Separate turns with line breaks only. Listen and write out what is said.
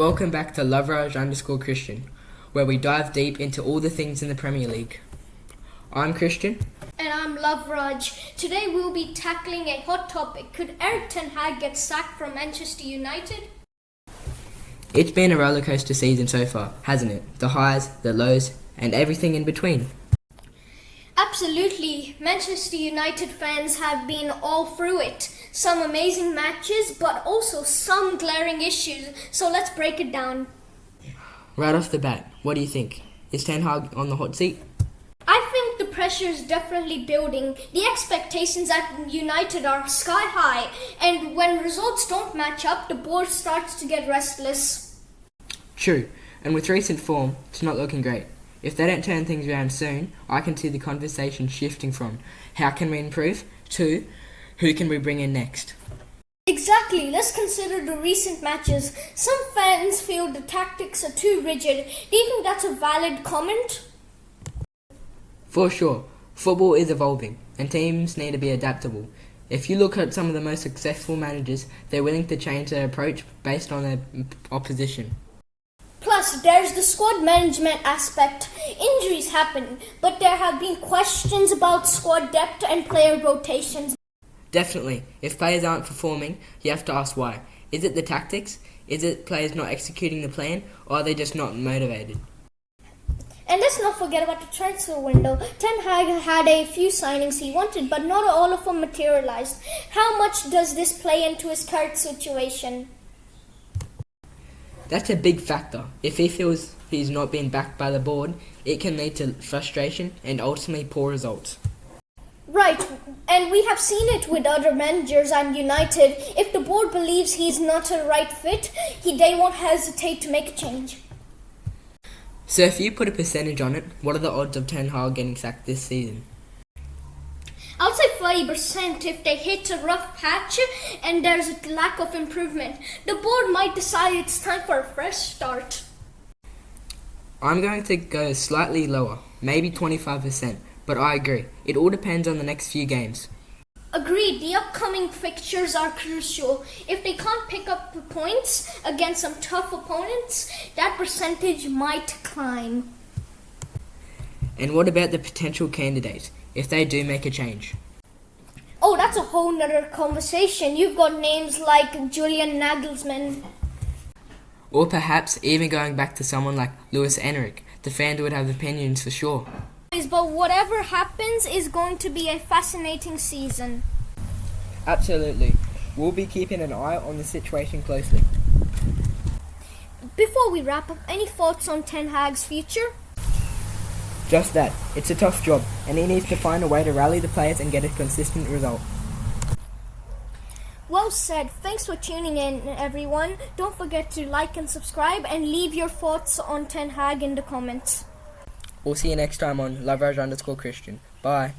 Welcome back to Loverage_Christian, where we dive deep into all the things in the Premier League. I'm Christian.
And I'm Loverage. Today we'll be tackling a hot topic. Could Erik Ten Hag get sacked from Manchester United?
It's been a rollercoaster season so far, hasn't it? The highs, the lows, and everything in between.
Absolutely. Manchester United fans have been all through it. Some amazing matches, but also some glaring issues. So let's break it down.
Right off the bat, what do you think? Is Ten Hag on the hot seat?
I think the pressure is definitely building. The expectations at United are sky high, and when results don't match up, the board starts to get restless.
True, and with recent form, it's not looking great. If they don't turn things around soon, I can see the conversation shifting from how can we improve to who can we bring in next.
Exactly. Let's consider the recent matches. Some fans feel the tactics are too rigid. Do you think that's a valid comment?
For sure, football is evolving and teams need to be adaptable. If you look at some of the most successful managers, they're willing to change their approach based on their opposition.
Plus, there's the squad management aspect. Injuries happen, but there have been questions about squad depth and player rotations.
Definitely, if players aren't performing, you have to ask why. Is it the tactics? Is it players not executing the plan? Or are they just not motivated?
And let's not forget about the transfer window. Ten Hag had a few signings he wanted, but not all of them materialized. How much does this play into his current situation?
That's a big factor. If he feels he's not being backed by the board, it can lead to frustration and ultimately poor results.
Right, and we have seen it with other managers and United. If the board believes he's not a right fit, they won't hesitate to make a change.
So if you put a percentage on it, what are the odds of Ten Hag getting sacked this season?
I would say 40% if they hit a rough patch and there's a lack of improvement. The board might decide it's time for a fresh start.
I'm going to go slightly lower, maybe 25%, but I agree. It all depends on the next few games.
Agreed, the upcoming fixtures are crucial. If they can't pick up the points against some tough opponents, that percentage might climb.
And what about the potential candidates, if they do make a change?
Oh, that's a whole nother conversation. You've got names like Julian Nagelsmann.
Or perhaps even going back to someone like Erik. The fans would have opinions for sure.
But whatever happens is going to be a fascinating season.
Absolutely. We'll be keeping an eye on the situation closely.
Before we wrap up, any thoughts on Ten Hag's future?
Just that. It's a tough job, and he needs to find a way to rally the players and get a consistent result.
Well said. Thanks for tuning in, everyone. Don't forget to like and subscribe and leave your thoughts on Ten Hag in the comments.
We'll see you next time on Loverage_Christian. Bye.